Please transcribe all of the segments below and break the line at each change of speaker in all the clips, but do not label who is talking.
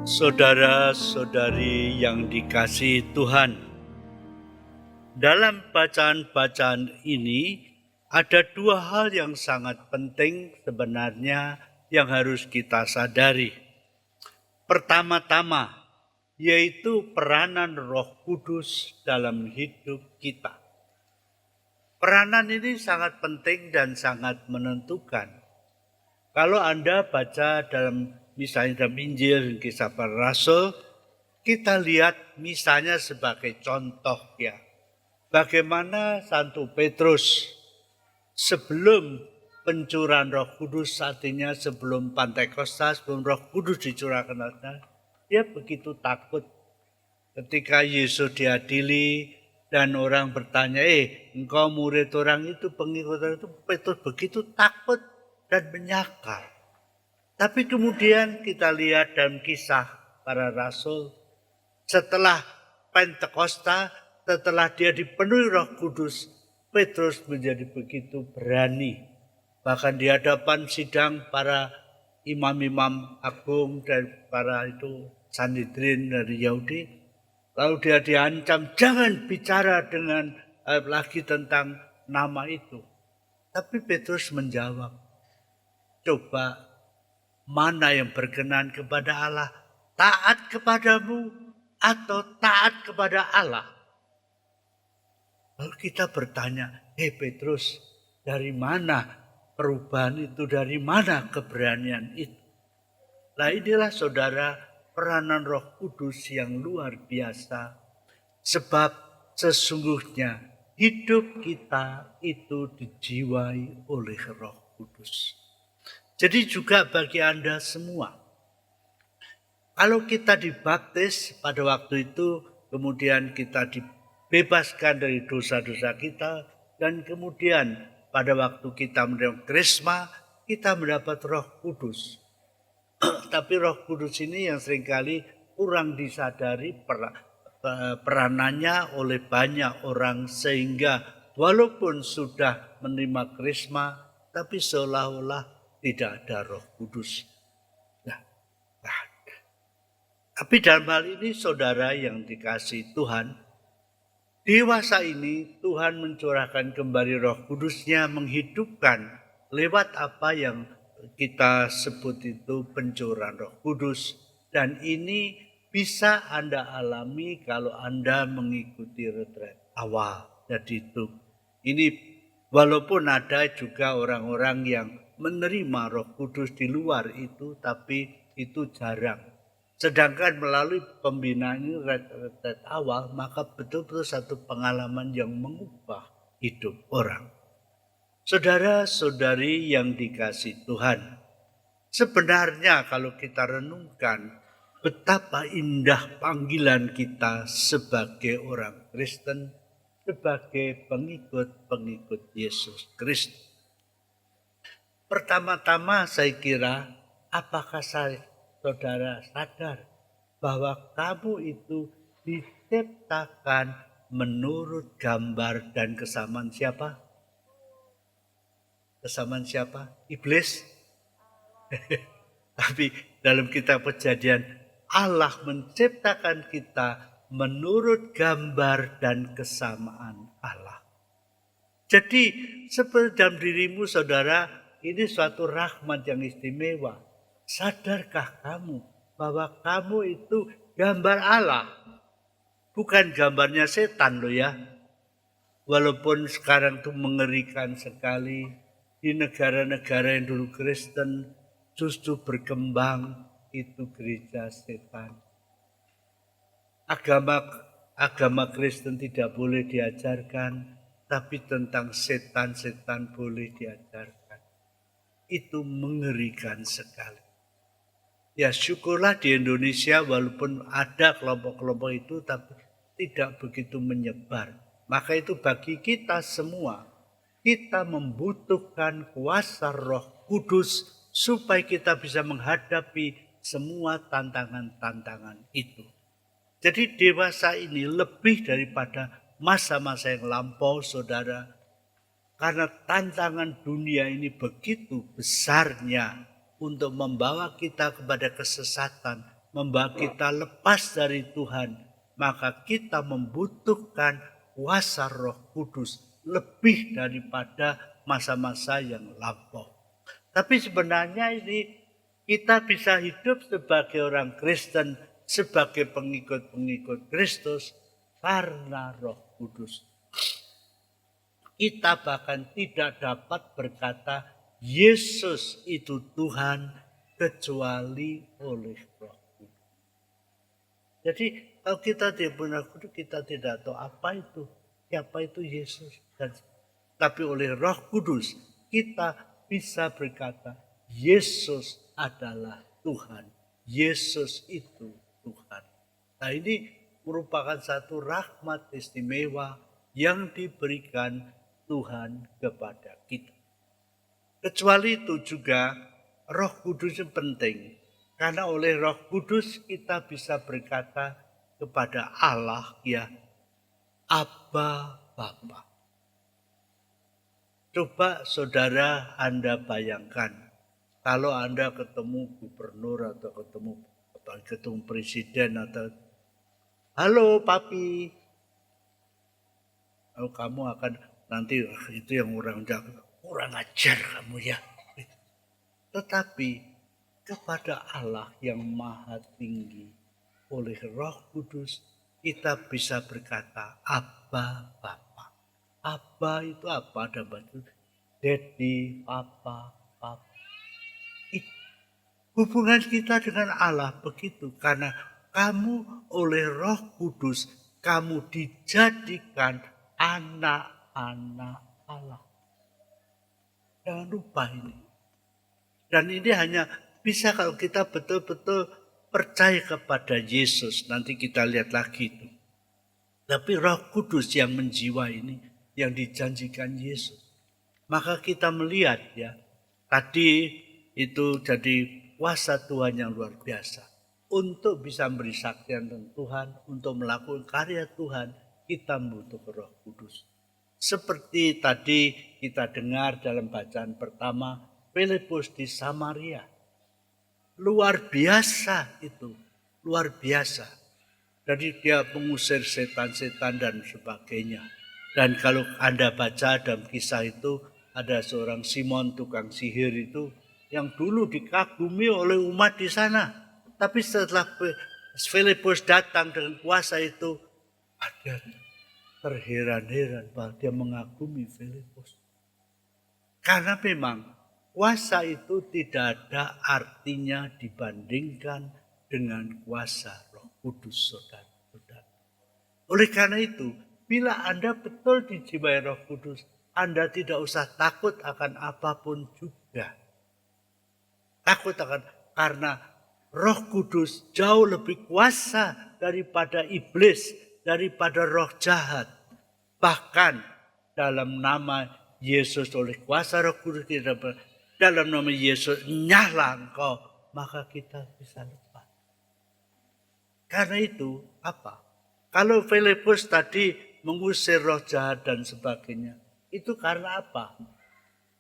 Saudara-saudari yang dikasihi Tuhan, dalam bacaan-bacaan ini ada dua hal yang sangat penting sebenarnya yang harus kita sadari. Pertama-tama, yaitu peranan Roh Kudus dalam hidup kita. Peranan ini sangat penting dan sangat menentukan. Kalau Anda baca misalnya dalam Injil dan Kisah Para Rasul, kita lihat misalnya sebagai contoh ya. Bagaimana Santo Petrus sebelum pencurahan Roh Kudus, artinya sebelum Pantekosta, sebelum Roh Kudus dicurahkan, dia begitu takut ketika Yesus diadili dan orang bertanya, engkau murid orang itu, pengikut orang itu, Petrus begitu takut dan menyangkal. Tapi kemudian kita lihat dalam Kisah Para Rasul, setelah Pentakosta, setelah dia dipenuhi Roh Kudus, Petrus menjadi begitu berani. Bahkan di hadapan sidang para imam-imam agung dan para itu Sanhedrin dari Yahudi, lalu dia diancam jangan bicara dengan lagi tentang nama itu. Tapi Petrus menjawab, coba mana yang berkenan kepada Allah, taat kepadamu atau taat kepada Allah? Lalu kita bertanya, Petrus, dari mana perubahan itu, dari mana keberanian itu? Nah inilah saudara peranan Roh Kudus yang luar biasa. Sebab sesungguhnya hidup kita itu dijiwai oleh Roh Kudus. Jadi juga bagi Anda semua, kalau kita dibaptis pada waktu itu, kemudian kita dibebaskan dari dosa-dosa kita, dan kemudian pada waktu kita menerima krisma, kita mendapat Roh Kudus. Tapi Roh Kudus ini yang seringkali kurang disadari peranannya oleh banyak orang, sehingga walaupun sudah menerima krisma, tapi seolah-olah tidak ada Roh Kudus. Tapi dalam hal ini saudara yang dikasihi Tuhan, dewasa ini Tuhan mencurahkan kembali Roh Kudus-Nya, menghidupkan lewat apa yang kita sebut itu pencurahan Roh Kudus. Dan ini bisa Anda alami kalau Anda mengikuti retret awal. Jadi ini walaupun ada juga orang-orang yang menerima Roh Kudus di luar itu, tapi itu jarang. Sedangkan melalui pembinaan ini retret awal, maka betul-betul satu pengalaman yang mengubah hidup orang. Saudara-saudari yang dikasihi Tuhan, sebenarnya kalau kita renungkan betapa indah panggilan kita sebagai orang Kristen, sebagai pengikut-pengikut Yesus Kristus. Pertama-tama saya kira, apakah saudara sadar bahwa kamu itu diciptakan menurut gambar dan kesamaan siapa? Kesamaan siapa? Iblis. Tapi dalam kitab Kejadian, Allah menciptakan kita menurut gambar dan kesamaan Allah. Jadi seperti dalam dirimu saudara, ini suatu rahmat yang istimewa. Sadarkah kamu bahwa kamu itu gambar Allah? Bukan gambarnya setan loh ya. Walaupun sekarang itu mengerikan sekali, di negara-negara yang dulu Kristen justru berkembang itu gereja setan. Agama Kristen tidak boleh diajarkan, tapi tentang setan-setan boleh diajarkan. Itu mengerikan sekali. Ya syukurlah di Indonesia walaupun ada kelompok-kelompok itu, tapi tidak begitu menyebar. Maka itu bagi kita semua, kita membutuhkan kuasa Roh Kudus supaya kita bisa menghadapi semua tantangan-tantangan itu. Jadi dewasa ini lebih daripada masa-masa yang lampau saudara. Karena tantangan dunia ini begitu besarnya untuk membawa kita kepada kesesatan, membawa kita lepas dari Tuhan, maka kita membutuhkan kuasa Roh Kudus lebih daripada masa-masa yang lampau. Tapi sebenarnya ini kita bisa hidup sebagai orang Kristen, sebagai pengikut-pengikut Kristus karena Roh Kudus. Kita bahkan tidak dapat berkata Yesus itu Tuhan kecuali oleh Roh Kudus. Jadi kalau kita tidak punya Roh Kudus, kita tidak tahu apa itu, siapa itu Yesus. Tapi oleh Roh Kudus kita bisa berkata Yesus adalah Tuhan. Yesus itu Tuhan. Nah, ini merupakan satu rahmat istimewa yang diberikan Tuhan kepada kita. Kecuali itu juga Roh Kudus yang penting. Karena oleh Roh Kudus kita bisa berkata kepada Allah, ya, Abba Bapa. Coba saudara Anda bayangkan, kalau Anda ketemu gubernur atau ketemu presiden atau halo papi, lalu kamu akan nanti itu yang orang jaga, kurang ajar kamu ya. Tetapi kepada Allah yang maha tinggi oleh Roh Kudus kita bisa berkata Abba Bapa. Abba itu apa? Ada batu Daddy, Papa, Papa. Hubungan kita dengan Allah begitu karena kamu oleh Roh Kudus kamu dijadikan anak-anak Allah. Jangan lupa ini. Dan ini hanya bisa kalau kita betul-betul percaya kepada Yesus. Nanti kita lihat lagi itu. Tapi Roh Kudus yang menjiwai ini, yang dijanjikan Yesus. Maka kita melihat ya, tadi itu jadi kuasa Tuhan yang luar biasa. Untuk bisa beri saksian tentang Tuhan, untuk melakukan karya Tuhan, kita membutuhkan Roh Kudus. Seperti tadi kita dengar dalam bacaan pertama, Filipus di Samaria. Luar biasa itu, luar biasa. Jadi dia mengusir setan-setan dan sebagainya. Dan kalau Anda baca dalam kisah itu, ada seorang Simon tukang sihir itu yang dulu dikagumi oleh umat di sana. Tapi setelah Filipus datang dengan kuasa itu, ada terheran-heran bahwa dia mengagumi Filipus. Karena memang kuasa itu tidak ada artinya dibandingkan dengan kuasa Roh Kudus, saudara-saudara. Oleh karena itu, bila Anda betul dijiwai Roh Kudus, Anda tidak usah takut akan apapun juga. Takut akan karena Roh Kudus jauh lebih kuasa daripada iblis, daripada roh jahat. Bahkan dalam nama Yesus oleh kuasa Roh Kudus kita dalam nama Yesus nyala engkau, maka kita bisa lepas. Karena itu apa? Kalau Filipus tadi mengusir roh jahat dan sebagainya, itu karena apa?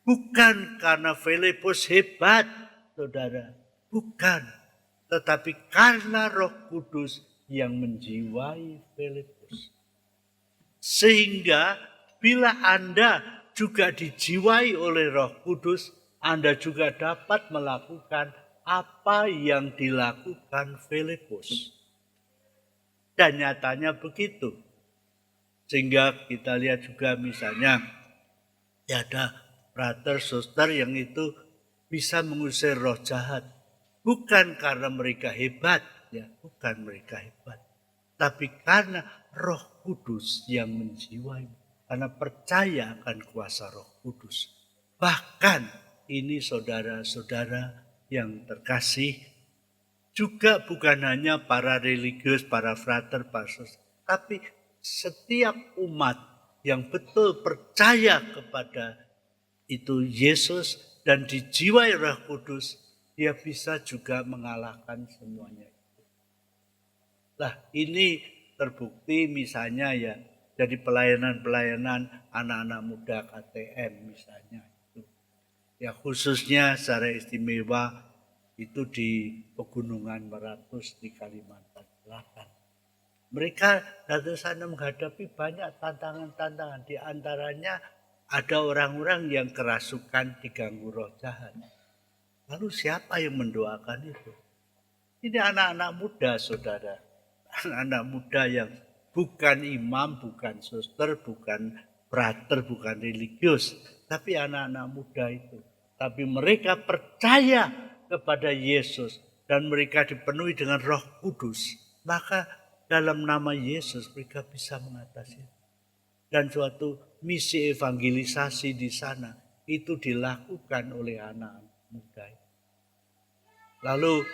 Bukan karena Filipus hebat, saudara. Bukan. Tetapi karena Roh Kudus yang menjiwai Filipus. Sehingga bila Anda juga dijiwai oleh Roh Kudus, Anda juga dapat melakukan apa yang dilakukan Filipus. Dan nyatanya begitu. Sehingga kita lihat juga misalnya ada brother, suster yang itu bisa mengusir roh jahat. Bukan karena mereka hebat, ya, bukan mereka hebat. Tapi karena Roh Kudus yang menjiwai, karena percaya akan kuasa Roh Kudus. Bahkan ini saudara-saudara yang terkasih, juga bukan hanya para religius, para frater, para suster, tapi setiap umat yang betul percaya kepada itu Yesus dan dijiwai Roh Kudus, dia bisa juga mengalahkan semuanya. Nah, ini terbukti misalnya ya dari pelayanan-pelayanan anak-anak muda KTM misalnya itu. Ya khususnya secara istimewa itu di Pegunungan Meratus di Kalimantan Selatan. Mereka datang sana menghadapi banyak tantangan-tantangan. Di antaranya ada orang-orang yang kerasukan diganggu roh jahat. Lalu siapa yang mendoakan itu? Ini anak-anak muda, saudara. Anak-anak muda yang bukan imam, bukan suster, bukan prater, bukan religius. Tapi anak-anak muda itu. Tapi mereka percaya kepada Yesus. Dan mereka dipenuhi dengan Roh Kudus. Maka dalam nama Yesus mereka bisa mengatasi. Dan suatu misi evangelisasi di sana itu dilakukan oleh anak muda. Lalu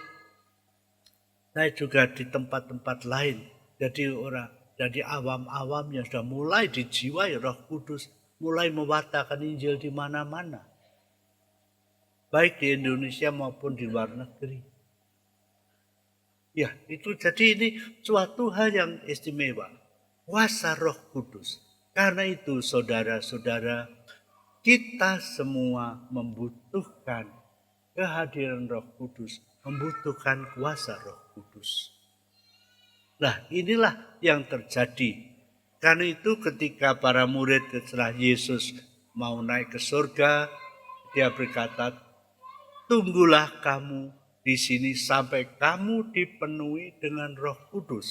saya juga di tempat-tempat lain jadi awam-awam yang sudah mulai dijiwai Roh Kudus, mulai mewartakan Injil di mana-mana, baik di Indonesia maupun di luar negeri. Ya, itu jadi ini suatu hal yang istimewa, kuasa Roh Kudus. Karena itu saudara-saudara, kita semua membutuhkan kehadiran Roh Kudus, membutuhkan kuasa Roh Kudus. Nah, inilah yang terjadi. Karena itu ketika para murid setelah Yesus mau naik ke surga, dia berkata, tunggulah kamu di sini sampai kamu dipenuhi dengan Roh Kudus.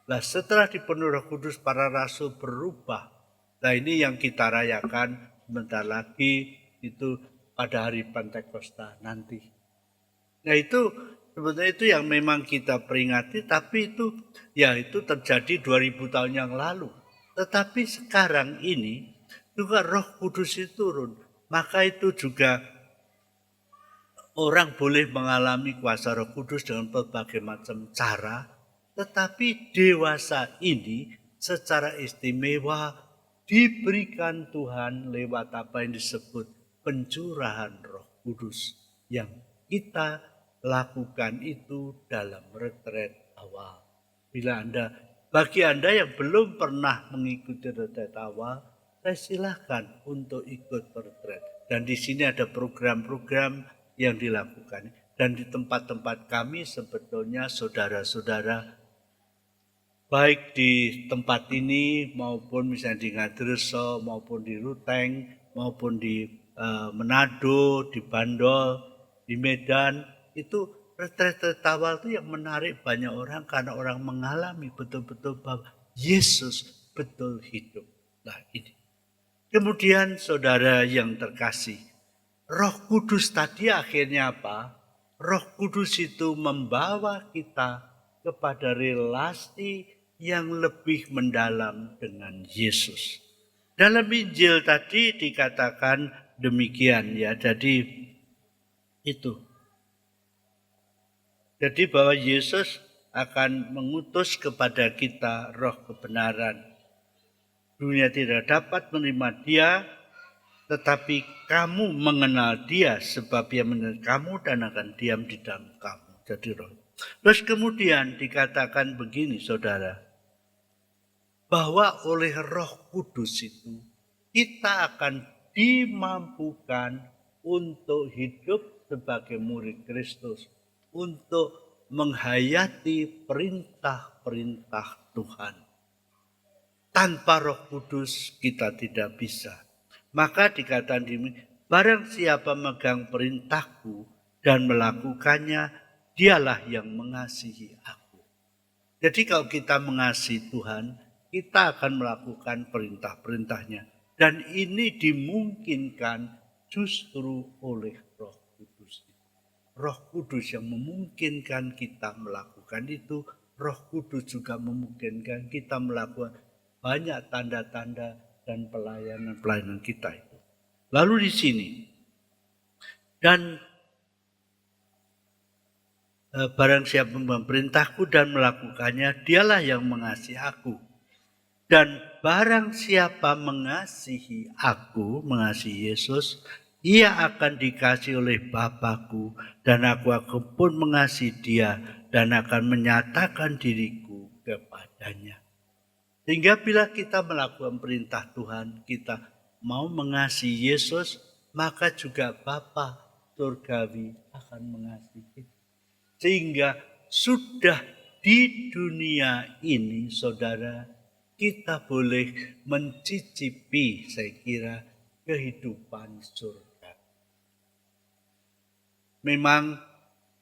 Nah, setelah dipenuhi Roh Kudus, para rasul berubah. Nah, ini yang kita rayakan sebentar lagi, itu pada hari Pentakosta nanti. Nah, itu sebenarnya itu yang memang kita peringati, tapi itu terjadi 2000 tahun yang lalu. Tetapi sekarang ini juga Roh Kudus itu turun. Maka itu juga orang boleh mengalami kuasa Roh Kudus dengan berbagai macam cara. Tetapi dewasa ini secara istimewa diberikan Tuhan lewat apa yang disebut pencurahan Roh Kudus yang kita lakukan itu dalam retret awal. Bagi Anda yang belum pernah mengikuti retret awal, saya silahkan untuk ikut retret. Dan di sini ada program-program yang dilakukan. Dan di tempat-tempat kami sebetulnya saudara-saudara, baik di tempat ini maupun misalnya di Ngadreso, maupun di Ruteng, maupun di Manado, di Bandol, di Medan, itu retret awal itu yang menarik banyak orang karena orang mengalami betul-betul bahwa Yesus betul hidup. Nah ini. Kemudian saudara yang terkasih, Roh Kudus tadi akhirnya apa? Roh Kudus itu membawa kita kepada relasi yang lebih mendalam dengan Yesus. Dalam Injil tadi dikatakan demikian ya. Jadi itu. Jadi bahwa Yesus akan mengutus kepada kita roh kebenaran. Dunia tidak dapat menerima dia, tetapi kamu mengenal dia sebab dia mengenal kamu dan akan diam di dalam kamu. Jadi roh. Terus kemudian dikatakan begini saudara, bahwa oleh Roh Kudus itu kita akan dimampukan untuk hidup sebagai murid Kristus, untuk menghayati perintah-perintah Tuhan. Tanpa Roh Kudus kita tidak bisa. Maka dikatakan demikian, barang siapa megang perintahku dan melakukannya, dialah yang mengasihi aku. Jadi kalau kita mengasihi Tuhan, kita akan melakukan perintah-perintahnya. Dan ini dimungkinkan justru oleh Roh Kudus. Roh Kudus yang memungkinkan kita melakukan itu. Roh Kudus juga memungkinkan kita melakukan banyak tanda-tanda dan pelayanan-pelayanan kita itu. Lalu di sini, dan barang siapa memerintahku dan melakukannya, dialah yang mengasihi aku. Dan barang siapa mengasihi aku, mengasihi Yesus, ia akan dikasihi oleh Bapa-Ku, dan aku pun mengasihi dia dan akan menyatakan diriku kepadanya. Sehingga bila kita melakukan perintah Tuhan, kita mau mengasihi Yesus, maka juga Bapa surgawi akan mengasihi. Sehingga sudah di dunia ini, saudara, kita boleh mencicipi, saya kira, kehidupan surga. Memang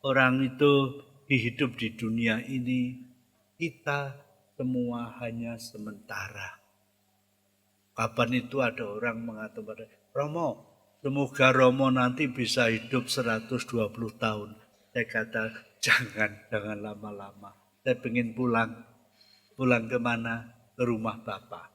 orang itu hidup di dunia ini, kita semua hanya sementara. Kapan itu ada orang mengatakan, Romo, semoga Romo nanti bisa hidup 120 tahun. Saya kata, jangan lama-lama. Saya ingin pulang kemana? Ke rumah Bapa.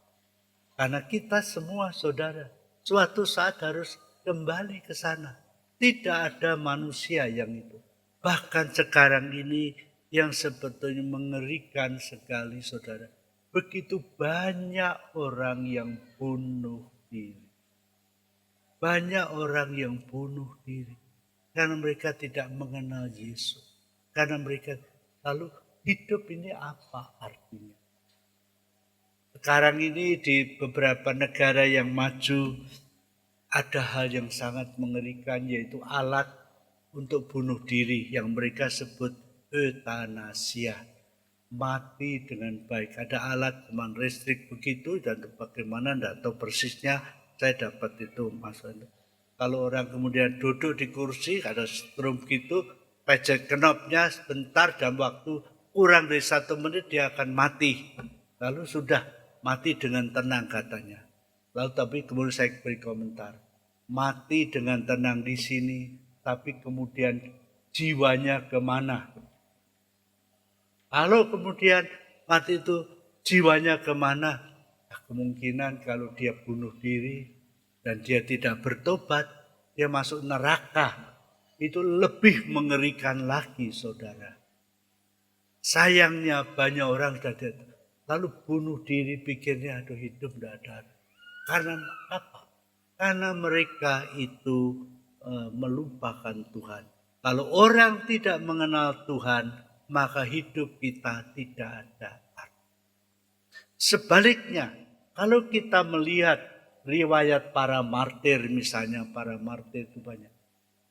Karena kita semua saudara, suatu saat harus kembali ke sana. Tidak ada manusia yang itu. Bahkan sekarang ini yang sebetulnya mengerikan sekali saudara. Begitu banyak orang yang bunuh diri. Banyak orang yang bunuh diri. Karena mereka tidak mengenal Yesus. Karena mereka lalu hidup ini apa artinya? Sekarang ini di beberapa negara yang maju ada hal yang sangat mengerikan yaitu alat untuk bunuh diri yang mereka sebut euthanasia. Mati dengan baik. Ada alat cuman listrik begitu dan bagaimana tidak tahu persisnya, saya dapat itu masalah. Kalau orang kemudian duduk di kursi ada strum gitu, pencet knopnya sebentar dalam waktu kurang dari 1 menit dia akan mati. Lalu sudah mati dengan tenang katanya. Lalu tapi kemudian saya beri komentar. Mati dengan tenang di sini, tapi kemudian jiwanya kemana? Kalau kemudian mati itu jiwanya kemana? Nah, kemungkinan kalau dia bunuh diri dan dia tidak bertobat, dia masuk neraka. Itu lebih mengerikan lagi saudara. Sayangnya banyak orang sudah lalu bunuh diri pikirnya aduh hidup tidak ada. Karena apa? Karena mereka itu melupakan Tuhan. Kalau orang tidak mengenal Tuhan, maka hidup kita tidak ada arti. Sebaliknya, kalau kita melihat riwayat para martir, misalnya para martir itu banyak.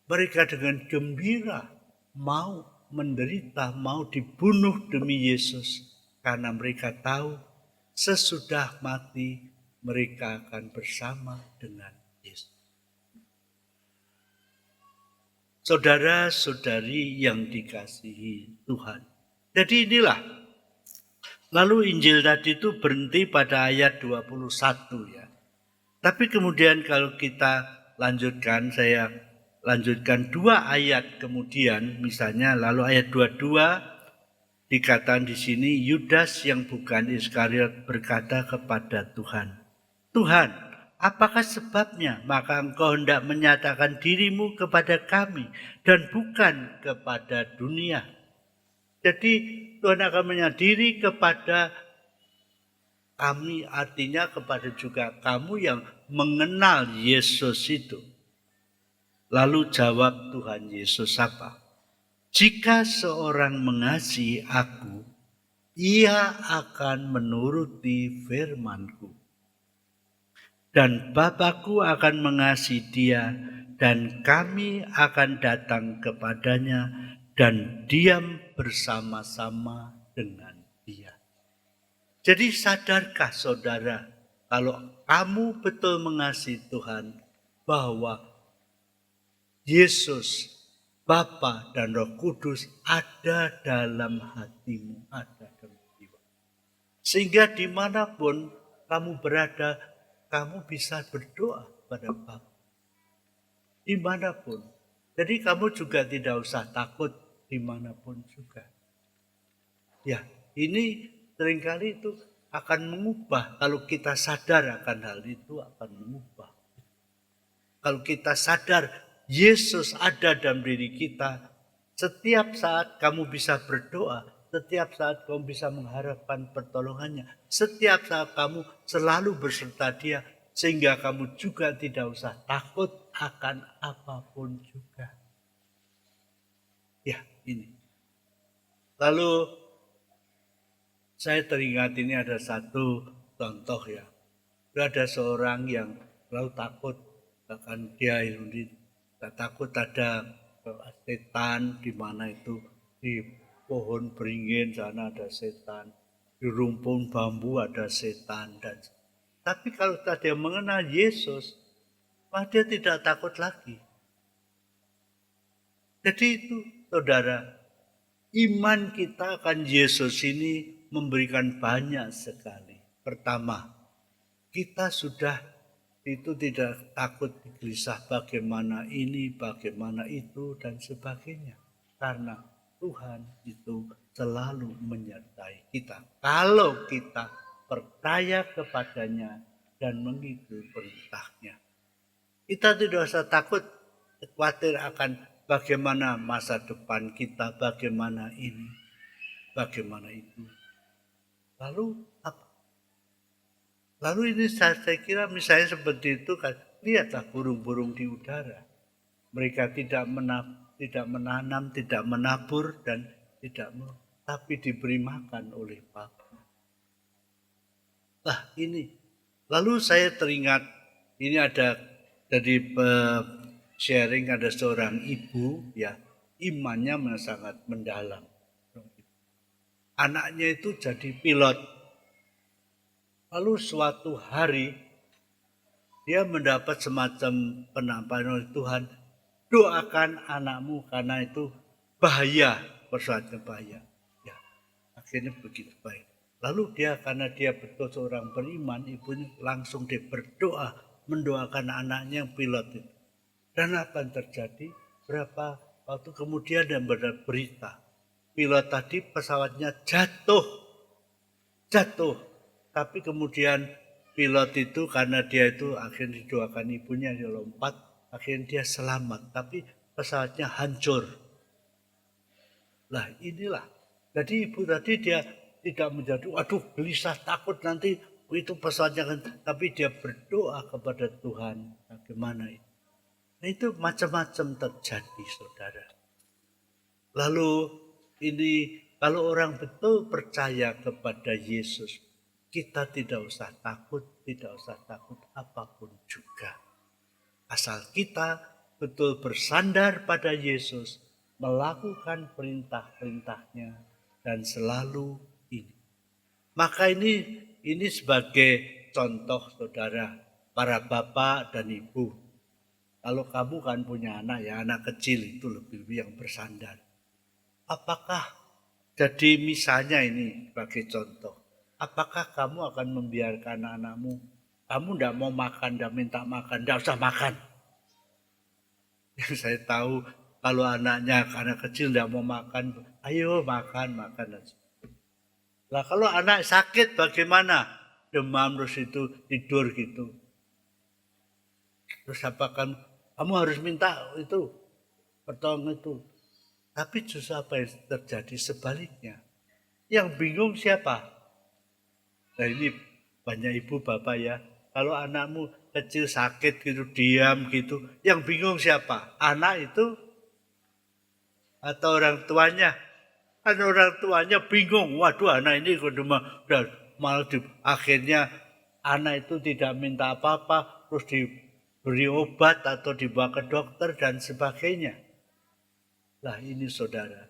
Mereka dengan gembira mau menderita, mau dibunuh demi Yesus. Karena mereka tahu sesudah mati mereka akan bersama dengan Yesus. Saudara-saudari yang dikasihi Tuhan. Jadi inilah. Lalu Injil tadi itu berhenti pada ayat 21 ya. Tapi kemudian kalau kita lanjutkan, saya lanjutkan 2 ayat kemudian, misalnya lalu ayat 22 dikatakan di sini Yudas yang bukan Iskariot berkata kepada Tuhan, Tuhan, apakah sebabnya maka engkau hendak menyatakan dirimu kepada kami dan bukan kepada dunia? Jadi Tuhan akan menyadari kepada kami, artinya kepada juga kamu yang mengenal Yesus itu. Lalu jawab Tuhan Yesus apa? Jika seorang mengasihi aku, ia akan menuruti firman-Ku. Dan Bapa-Ku akan mengasihi dia, dan kami akan datang kepadanya dan diam bersama-sama dengan dia. Jadi sadarkah saudara, kalau kamu betul mengasihi Tuhan, bahwa Yesus, Bapa dan Roh Kudus ada dalam hatimu, ada dalam jiwa. Sehingga dimanapun kamu berada, kamu bisa berdoa pada Bapa. Dimanapun. Jadi kamu juga tidak usah takut dimanapun juga. Ya, ini seringkali itu akan mengubah. Kalau kita sadar akan hal itu akan mengubah. Kalau kita sadar Yesus ada dalam diri kita, setiap saat kamu bisa berdoa, setiap saat kamu bisa mengharapkan pertolongannya, setiap saat kamu selalu berserta dia, sehingga kamu juga tidak usah takut akan apapun juga. Ya, ini. Lalu saya teringat ini ada satu contoh ya. Ada seorang yang selalu takut akan dia ini. Tidak takut ada setan di mana itu di pohon beringin sana ada setan, di rumpun bambu ada setan dan tapi kalau dia mengenal Yesus, maka dia tidak takut lagi. Jadi itu, saudara, iman kita akan Yesus ini memberikan banyak sekali. Pertama, kita sudah itu tidak takut gelisah bagaimana ini, bagaimana itu, dan sebagainya. Karena Tuhan itu selalu menyertai kita. Kalau kita percaya kepadanya dan mengikuti perintahnya. Kita tidak usah takut, khawatir akan bagaimana masa depan kita, bagaimana ini, bagaimana itu. Lalu apa? Lalu ini saya kira misalnya seperti itu kan, lihatlah burung-burung di udara. Mereka tidak menanam, tidak menabur dan tapi diberi makan oleh Bapa. Nah ini, lalu saya teringat ini ada dari sharing ada seorang ibu ya imannya sangat mendalam. Anaknya itu jadi pilot. Lalu suatu hari dia mendapat semacam penampakan oleh Tuhan, doakan anakmu karena itu bahaya, persoalannya bahaya. Ya, akhirnya begitu baik. Lalu dia karena dia betul seorang beriman, ibunya langsung dia berdoa mendoakan anaknya yang pilot itu. Dan apa yang terjadi? Berapa waktu kemudian ada berita pilot tadi pesawatnya jatuh. Tapi kemudian pilot itu karena dia itu akhirnya didoakan ibunya dia lompat, akhirnya dia selamat. Tapi pesawatnya hancur. Lah inilah. Jadi ibu tadi dia tidak menjadi, waduh gelisah takut nanti itu pesawatnya kan. Tapi dia berdoa kepada Tuhan. Bagaimana itu? Nah, itu macam-macam terjadi saudara. Lalu ini kalau orang betul percaya kepada Yesus, kita tidak usah takut apapun juga. Asal kita betul bersandar pada Yesus, melakukan perintah-perintahnya dan selalu ini. Maka ini sebagai contoh saudara, para bapak dan ibu. Kalau kamu kan punya anak ya, anak kecil itu lebih yang bersandar. Apakah jadi misalnya ini sebagai contoh, apakah kamu akan membiarkan anakmu, kamu tidak mau makan, tidak minta makan, tidak usah makan. Saya tahu kalau anaknya anak kecil tidak mau makan, ayo makan. Lah kalau anak sakit bagaimana? Demam terus itu tidur gitu. Terus apakah kamu harus minta itu, potong itu. Tapi justru apa yang terjadi sebaliknya. Yang bingung siapa? Nah ini banyak ibu bapak ya. Kalau anakmu kecil sakit gitu, diam gitu. Yang bingung siapa? Anak itu atau orang tuanya? Kan orang tuanya bingung. Waduh anak ini udah malah akhirnya anak itu tidak minta apa-apa. Terus diberi obat atau dibawa ke dokter dan sebagainya. Lah ini saudara,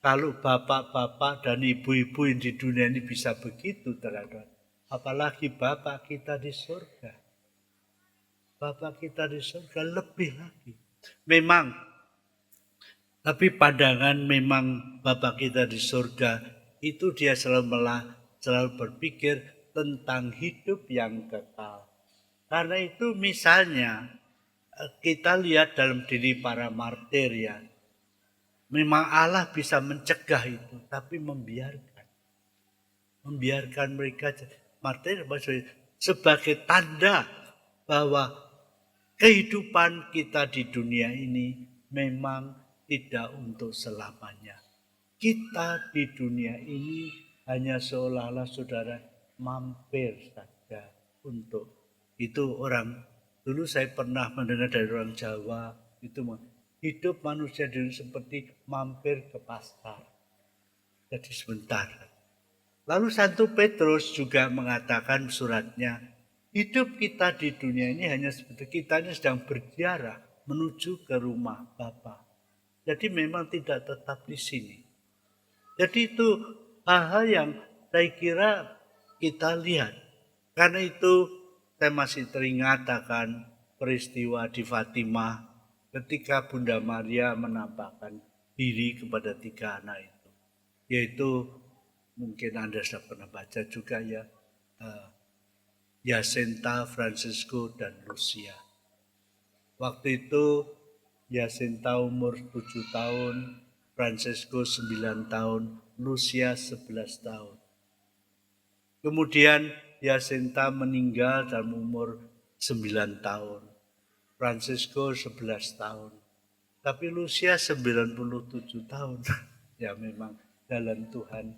kalau bapak-bapak dan ibu-ibu yang di dunia ini bisa begitu terhadap, apalagi bapak kita di surga. Bapak kita di surga lebih lagi. Memang, tapi pandangan memang bapak kita di surga itu dia selalu berpikir tentang hidup yang kekal. Karena itu misalnya kita lihat dalam diri para martir ya. Memang Allah bisa mencegah itu, tapi membiarkan mereka martir sebagai tanda bahwa kehidupan kita di dunia ini memang tidak untuk selamanya. Kita di dunia ini hanya seolah-olah saudara mampir saja untuk itu orang. Dulu saya pernah mendengar dari orang Jawa itu hidup manusia dulu seperti mampir ke pasar. Jadi sebentar. Lalu Santo Petrus juga mengatakan suratnya, hidup kita di dunia ini hanya seperti kita ini sedang berziarah. menuju ke rumah Bapa. Jadi memang tidak tetap di sini. Jadi itu hal-hal yang saya kira kita lihat. Karena itu saya masih teringat akan peristiwa di Fatimah ketika Bunda Maria menampakkan diri kepada 3 anak itu. Yaitu mungkin Anda sudah pernah baca juga ya, Jacinta, Francisco, dan Lucia. Waktu itu Jacinta umur 7 tahun, Francisco 9 tahun, Lucia 11 tahun. Kemudian Jacinta meninggal dalam umur 9 tahun, Francisco 11 tahun. Tapi Lucia 97 tahun. Ya memang jalan Tuhan.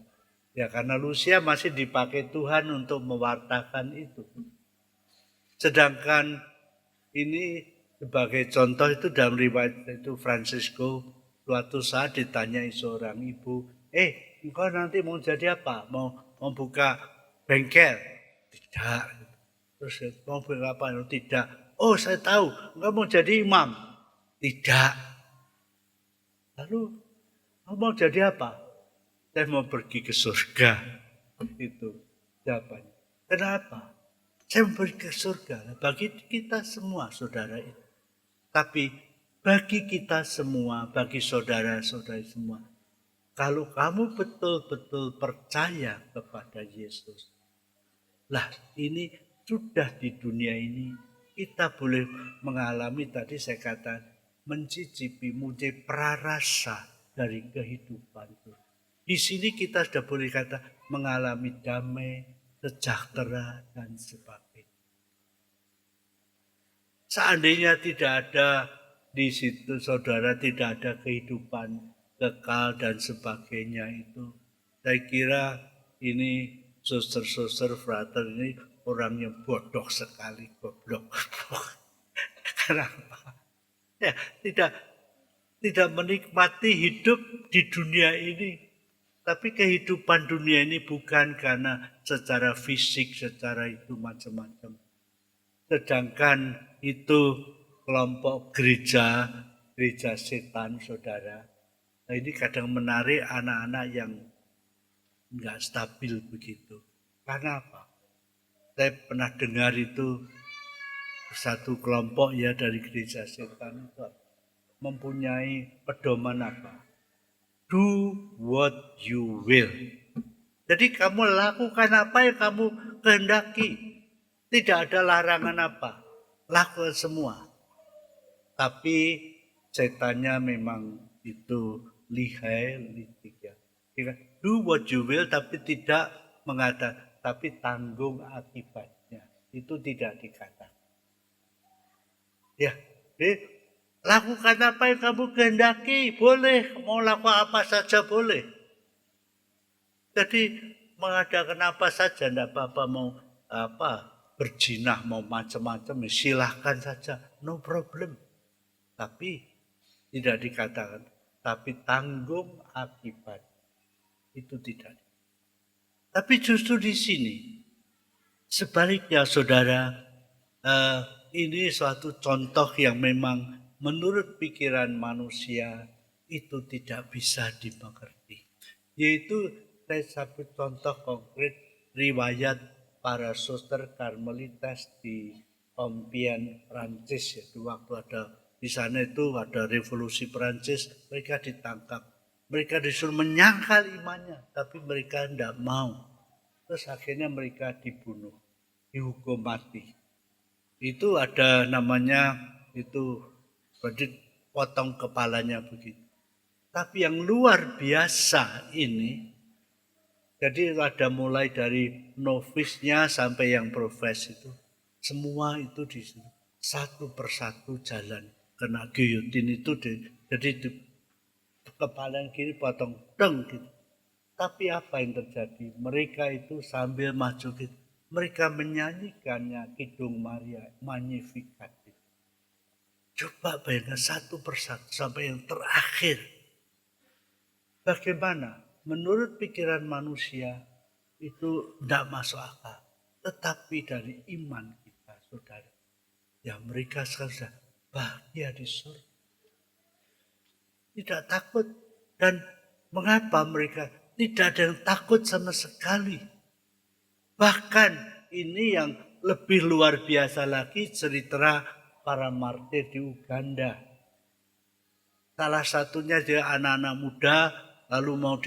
Ya karena Lucia masih dipakai Tuhan untuk mewartakan itu. Sedangkan ini sebagai contoh itu dalam riwayat itu Francisco suatu saat ditanyai seorang ibu, engkau nanti mau jadi apa? Mau buka bengkel? Tidak. Terus mau buka apa? Tidak. Oh saya tahu, engkau mau jadi imam? Tidak. Lalu engkau mau jadi apa? Saya mau pergi ke surga. Itu jawabannya. Kenapa? Saya mau pergi ke surga. Bagi kita semua saudara itu. Tapi bagi kita semua, bagi saudara-saudari semua, kalau kamu betul-betul percaya kepada Yesus, lah ini sudah di dunia ini kita boleh mengalami tadi saya katakan mencicipi mulai prarasa dari kehidupan itu. Di sini kita sudah boleh kata mengalami damai, sejahtera dan sebagainya. Seandainya tidak ada di situ saudara, tidak ada kehidupan kekal dan sebagainya itu, saya kira ini suster-suster frater ini orang yang bodoh sekali, goblok. Kenapa? Ya, tidak menikmati hidup di dunia ini. Tapi kehidupan dunia ini bukan karena secara fisik, secara itu macam-macam. Sedangkan itu kelompok gereja setan, saudara. Nah ini kadang menarik anak-anak yang enggak stabil begitu. Karena apa? Saya pernah dengar itu satu kelompok ya dari gereja setan itu mempunyai pedoman apa? Do what you will. Jadi kamu lakukan apa yang kamu kehendaki. Tidak ada larangan apa. Lakukan semua. Tapi setannya memang itu lihai, licik ya. Do what you will tapi tidak mengatakan, tapi tanggung akibatnya. Itu tidak dikatakan. Ya, lakukan apa yang kamu kehendaki, boleh. Mau lakukan apa saja boleh. Jadi mengadakan apa saja, tidak apa-apa mau berjinah, mau macam-macam, silahkan saja, no problem. Tapi tidak dikatakan, tapi tanggung akibat itu tidak. Tapi justru di sini, sebaliknya saudara, ini suatu contoh yang memang menurut pikiran manusia itu tidak bisa dimengerti. Yaitu saya sebut contoh konkret riwayat para suster Karmelitas di Compiègne, Prancis. Itu waktu ada di sana itu ada revolusi Prancis, mereka ditangkap. Mereka disuruh menyangkal imannya, tapi mereka tidak mau. Terus akhirnya mereka dibunuh, dihukum mati. Itu ada namanya itu berarti potong kepalanya begitu. Tapi yang luar biasa ini, jadi ada mulai dari novisnya sampai yang profes itu, semua itu di satu persatu jalan kena guillotine itu jadi kepala yang kiri potong deng gitu. Tapi apa yang terjadi? Mereka itu sambil maju gitu, mereka menyanyikannya Kidung Maria Magnificat. Coba bayangkan satu persatu sampai yang terakhir. Bagaimana? Menurut pikiran manusia itu tidak masuk akal. Tetapi dari iman kita, saudara. Ya mereka sudah bahagia di surga. Tidak takut. Dan mengapa mereka tidak ada yang takut sama sekali. Bahkan ini yang lebih luar biasa lagi cerita para martir di Uganda. Salah satunya dia anak-anak muda lalu mau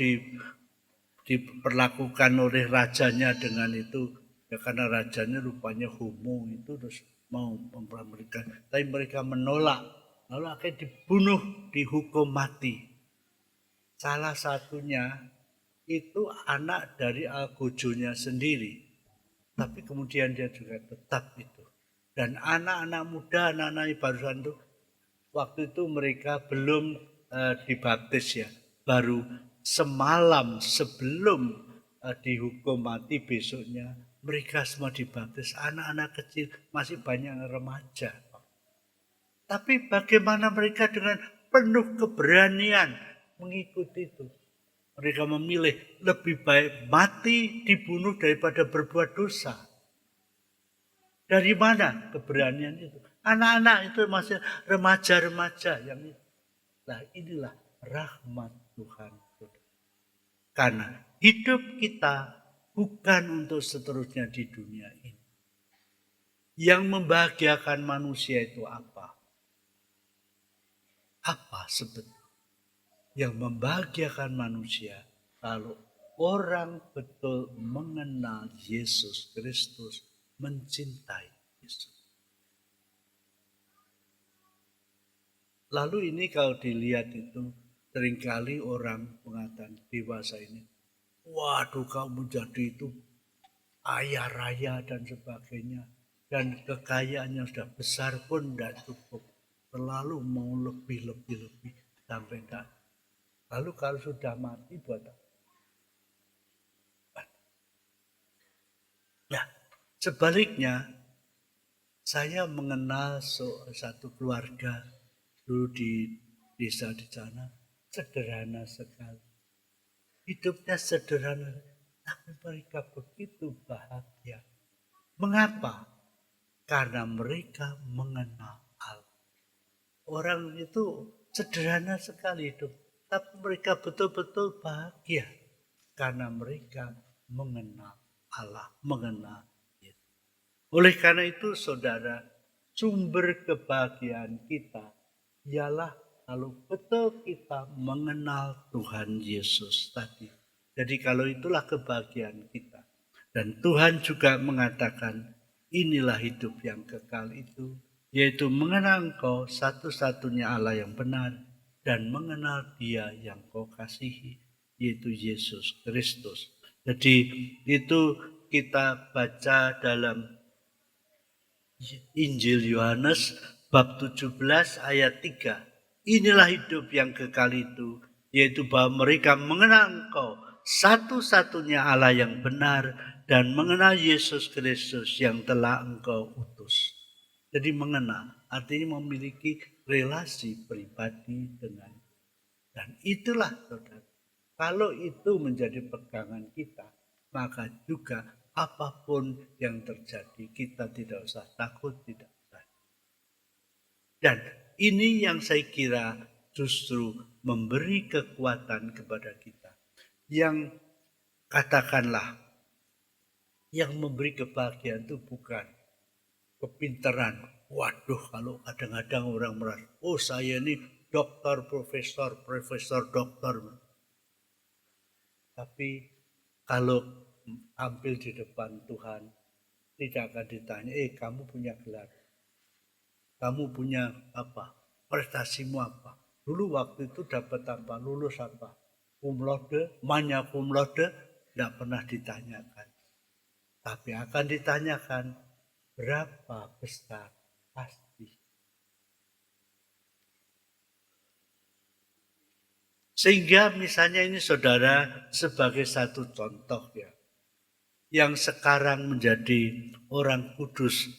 diperlakukan oleh rajanya dengan itu. Ya karena rajanya rupanya homo itu terus mau memberikan. Tapi mereka menolak. Lalu akhirnya dibunuh, dihukum mati. Salah satunya itu anak dari algojonya sendiri. Tapi kemudian dia juga tetap itu. Dan anak-anak muda, anak-anak barusan itu, waktu itu mereka belum dibaptis ya. Baru semalam sebelum dihukum mati besoknya, mereka semua dibaptis. Anak-anak kecil, masih banyak remaja. Tapi bagaimana mereka dengan penuh keberanian mengikuti itu. Mereka memilih lebih baik mati dibunuh daripada berbuat dosa. Dari mana keberanian itu? Anak-anak itu masih remaja-remaja yang itu. Nah inilah rahmat Tuhan. Karena hidup kita bukan untuk seterusnya di dunia ini. Yang membahagiakan manusia itu apa? Apa sebetulnya? Yang membahagiakan manusia kalau orang betul mengenal Yesus Kristus, mencintai Yesus. Lalu ini kalau dilihat itu seringkali orang mengatakan dewasa ini, waduh kamu jadi itu kaya raya dan sebagainya. Dan kekayaannya sudah besar pun tidak cukup. Terlalu mau lebih sampai tidak. Lalu kalau sudah mati buat apa? Nah, sebaliknya saya mengenal satu keluarga dulu di desa di sana, sederhana sekali. Hidupnya sederhana, tapi mereka begitu bahagia. Mengapa? Karena mereka mengenal Allah. Orang itu sederhana sekali hidup. Tapi mereka betul-betul bahagia karena mereka mengenal Allah, mengenal Yesus. Oleh karena itu saudara, sumber kebahagiaan kita ialah kalau betul kita mengenal Tuhan Yesus tadi. Jadi kalau itulah kebahagiaan kita. Dan Tuhan juga mengatakan inilah hidup yang kekal itu, yaitu mengenal Engkau satu-satunya Allah yang benar dan mengenal Dia yang kau kasihi, yaitu Yesus Kristus. Jadi itu kita baca dalam Injil Yohanes bab 17 ayat 3. Inilah hidup yang kekal itu, yaitu bahwa mereka mengenal Engkau satu-satunya Allah yang benar dan mengenal Yesus Kristus yang telah Engkau utus. Jadi mengenal artinya memiliki relasi pribadi dengan. Dan itulah saudara, kalau itu menjadi pegangan kita, maka juga apapun yang terjadi kita tidak usah takut, tidak usah. Dan ini yang saya kira justru memberi kekuatan kepada kita. Yang katakanlah, yang memberi kebahagiaan itu bukan kepintaran. Waduh, kalau kadang-kadang orang merasa, oh saya ini dokter, profesor, dokter. Tapi kalau tampil di depan Tuhan, tidak akan ditanya, kamu punya gelar, kamu punya apa, prestasimu apa, dulu waktu itu dapat apa, lulus apa, cum laude, magna cum laude, tidak pernah ditanyakan. Tapi akan ditanyakan, berapa besar pasti. Sehingga misalnya ini saudara sebagai satu contoh ya. Yang sekarang menjadi orang kudus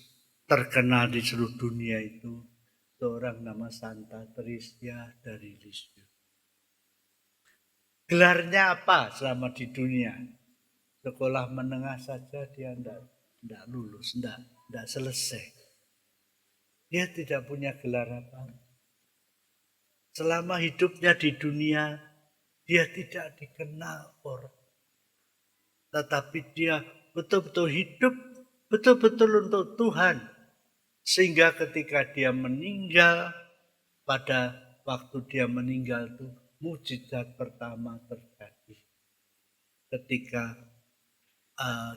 terkenal di seluruh dunia itu. Seorang nama Santa Teresa dari Lisieux. Gelarnya apa selama di dunia? Sekolah menengah saja dia tidak lulus, tidak selesai. Dia tidak punya gelar apa. Selama hidupnya di dunia, dia tidak dikenal orang. Tetapi dia betul-betul hidup, betul-betul untuk Tuhan. Sehingga ketika dia meninggal, pada waktu dia meninggal itu, mujizat pertama terjadi. Ketika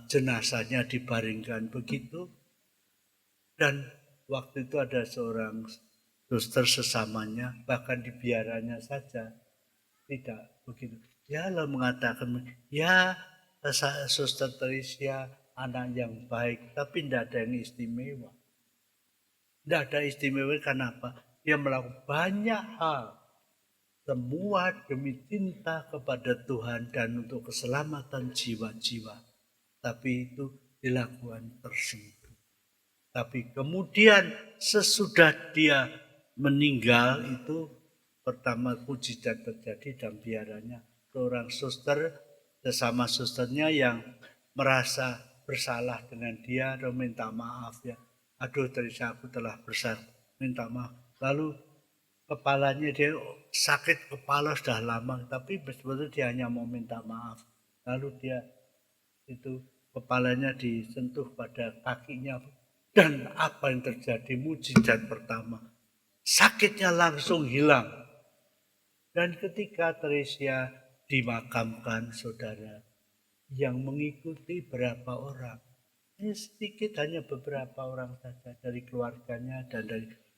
jenazahnya dibaringkan begitu, dan waktu itu ada seorang suster sesamanya, bahkan di biaranya saja tidak begitu. Dia lalu mengatakan, ya suster Teresa anak yang baik, tapi tidak ada yang istimewa. Tidak ada istimewa karena apa? Dia melakukan banyak hal. Semua demi cinta kepada Tuhan dan untuk keselamatan jiwa-jiwa. Tapi itu dilakukan tersungguh. Tapi kemudian sesudah dia meninggal itu pertama mujizat terjadi dan biaranya seorang suster sesama susternya yang merasa bersalah dengan dia dan minta maaf ya. Aduh Teresa aku telah bersalah, minta maaf. Lalu kepalanya dia sakit kepala sudah lama tapi sebetulnya dia hanya mau minta maaf. Lalu dia itu kepalanya disentuh pada kakinya. Dan apa yang terjadi? Mujizat pertama. Sakitnya langsung hilang. Dan ketika Teresa dimakamkan, saudara, yang mengikuti berapa orang? Ini sedikit, hanya beberapa orang saja dari keluarganya dan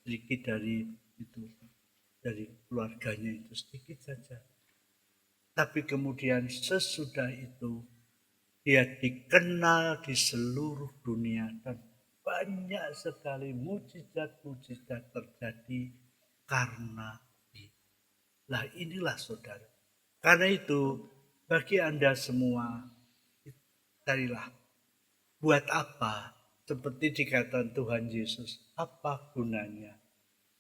sedikit dari itu, dari keluarganya itu sedikit saja. Tapi kemudian sesudah itu dia dikenal di seluruh dunia dan banyak sekali mujizat-mujizat terjadi karena dia. Lah inilah saudara. Karena itu bagi Anda semua, carilah buat apa? Seperti dikatakan Tuhan Yesus, apa gunanya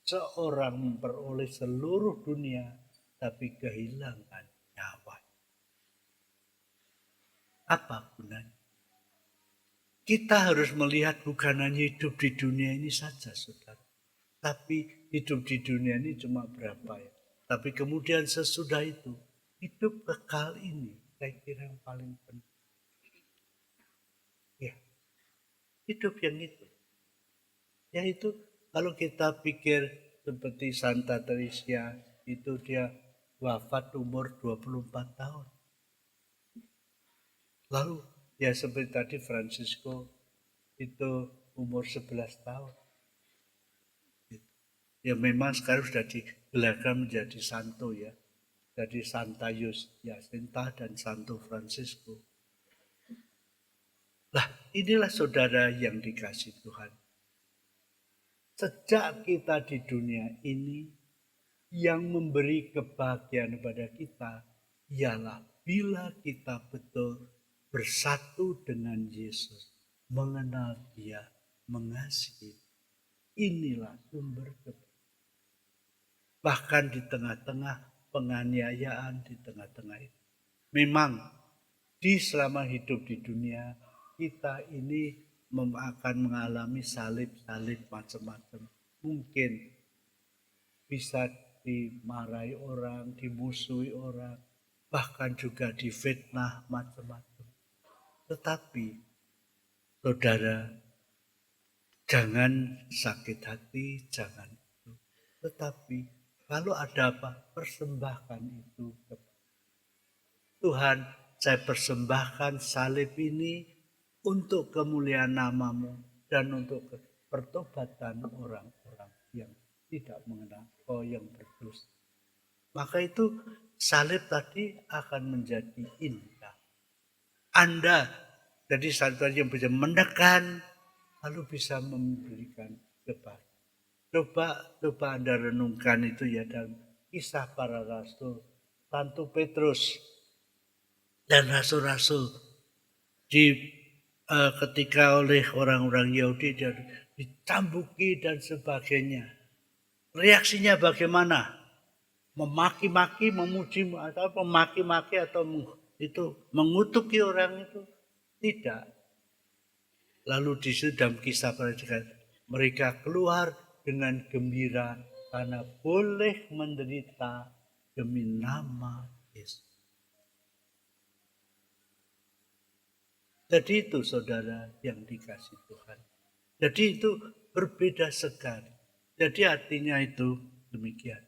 seorang memperoleh seluruh dunia tapi kehilangan nyawa? Apa gunanya? Kita harus melihat bukan hanya hidup di dunia ini saja, saudara. Tapi hidup di dunia ini cuma berapa ya. Tapi kemudian sesudah itu, hidup kekal ini, saya kira yang paling penting. Ya, hidup yang itu. Yaitu kalau kita pikir seperti Santa Teresa, itu dia wafat umur 24 tahun. Lalu ya seperti tadi Francisco itu umur 11 tahun. Ya memang sekarang sudah digelarkan menjadi santo ya. Jadi Santa Jacinta dan Santo Francisco. Lah inilah saudara yang dikasih Tuhan. Sejak kita di dunia ini, yang memberi kebahagiaan kepada kita ialah bila kita betul bersatu dengan Yesus, mengenal Dia, mengasihi. Inilah sumber kebahagiaan. Bahkan di tengah-tengah penganiayaan, di tengah-tengah itu. Memang di selama hidup di dunia, kita ini akan mengalami salib-salib macam-macam. Mungkin bisa dimarahi orang, dimusuhi orang, bahkan juga difitnah macam-macam. Tetapi, saudara, jangan sakit hati, jangan itu. Tetapi, kalau ada apa, persembahkan itu kepada Tuhan. Saya persembahkan salib ini untuk kemuliaan namamu dan untuk pertobatan orang-orang yang tidak mengenal Kau yang berdosa. Maka itu salib tadi akan menjadi indah. Anda jadi satu yang bisa menekan lalu bisa memberikan kebahagiaan. Coba Anda renungkan itu ya dalam Kisah Para Rasul, Santo Petrus dan rasul-rasul ketika oleh orang-orang Yahudi dicambuki dan sebagainya. Reaksinya bagaimana? Memaki-maki, memuji atau memaki-maki atau itu mengutuki orang itu? Tidak. Lalu di dalam Kisah mereka keluar dengan gembira karena boleh menderita demi nama Yesus. Jadi itu saudara yang dikasih Tuhan. Jadi itu berbeda sekali. Jadi artinya itu demikian.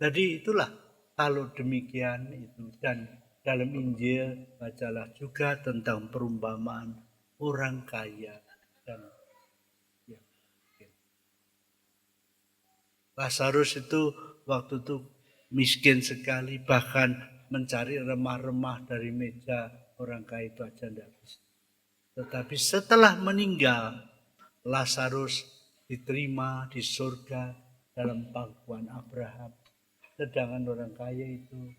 Jadi itulah kalau demikian itu. Dan dalam Injil bacalah juga tentang perumpamaan orang kaya dan yang miskin. Lazarus itu waktu itu miskin sekali, bahkan mencari remah-remah dari meja orang kaya itu aja tidak bisa. Tetapi setelah meninggal, Lazarus diterima di surga dalam pangkuan Abraham. Sedangkan orang kaya itu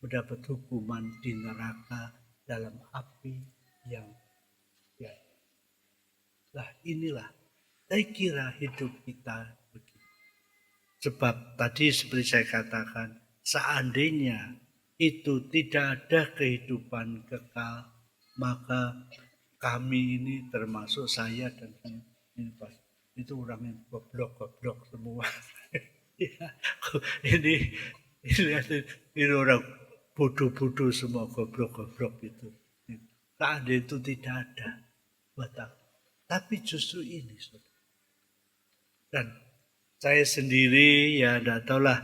mendapat hukuman di neraka dalam api yang ya. Nah inilah saya kira hidup kita begitu. Sebab tadi seperti saya katakan, seandainya itu tidak ada kehidupan kekal, maka kami ini termasuk saya dan ini itu orang yang goblok semua. ini orang bodoh semua, goblok itu. Seandainya itu tidak ada buat aku. Tapi justru ini, saudara. Dan saya sendiri ya tidak tahulah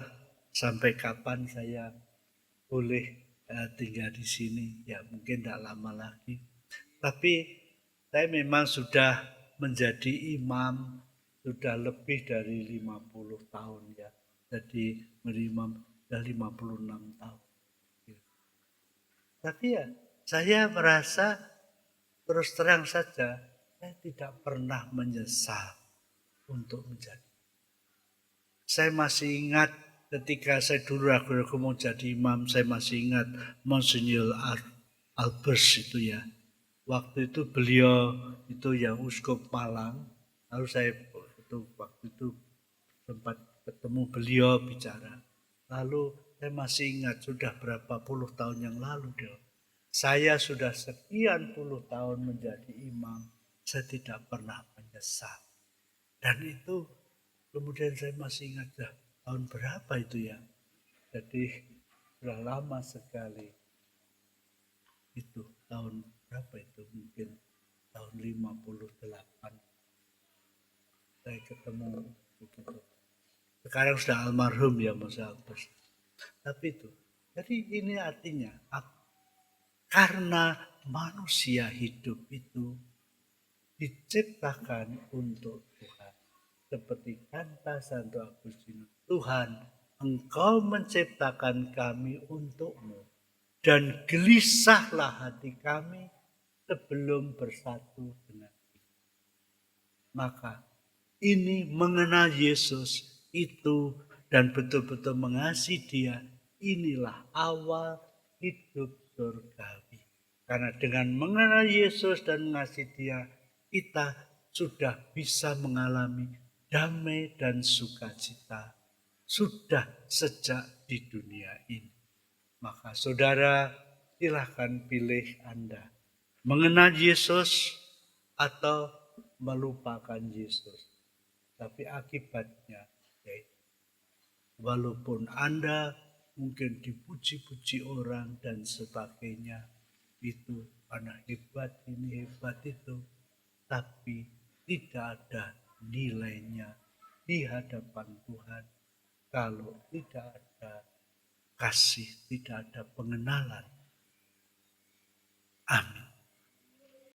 sampai kapan saya boleh tinggal di sini. Ya mungkin tidak lama lagi. Tapi saya memang sudah menjadi imam sudah lebih dari 50 tahun ya. Jadi berimam sudah 56 tahun. Tapi ya saya merasa terus terang saja saya tidak pernah menyesal untuk menjadi. Saya masih ingat ketika saya dulu ragu-ragu mau jadi imam, saya masih ingat Monsinyur Albers itu ya. Waktu itu beliau itu yang uskup Malang, lalu saya waktu itu sempat ketemu beliau bicara. Lalu saya masih ingat sudah berapa puluh tahun yang lalu dia. Saya sudah sekian puluh tahun menjadi imam, saya tidak pernah menyesal. Dan itu kemudian saya masih ingat tahun berapa itu ya. Jadi sudah lama sekali. Itu tahun berapa itu, mungkin tahun 58 saya ketemu begitu. Sekarang sudah almarhum ya Mas Albers. Tapi itu, jadi ini artinya karena manusia hidup itu diciptakan untuk Tuhan. Seperti kata Santo Agustinus, Tuhan, Engkau menciptakan kami untukmu. Dan gelisahlah hati kami sebelum bersatu dengan Dia. Maka ini mengenal Yesus itu dan betul-betul mengasihi Dia, inilah awal hidup surgawi. Karena dengan mengenal Yesus dan mengasihi Dia, kita sudah bisa mengalami damai dan sukacita. Sudah sejak di dunia ini. Maka saudara silahkan pilih Anda. Mengenal Yesus atau melupakan Yesus. Tapi akibatnya yaitu walaupun Anda mungkin dipuji-puji orang dan sebagainya. Itu karena hebat ini hebat itu. Tapi tidak ada nilainya di hadapan Tuhan. Kalau tidak ada kasih, tidak ada pengenalan. Amin.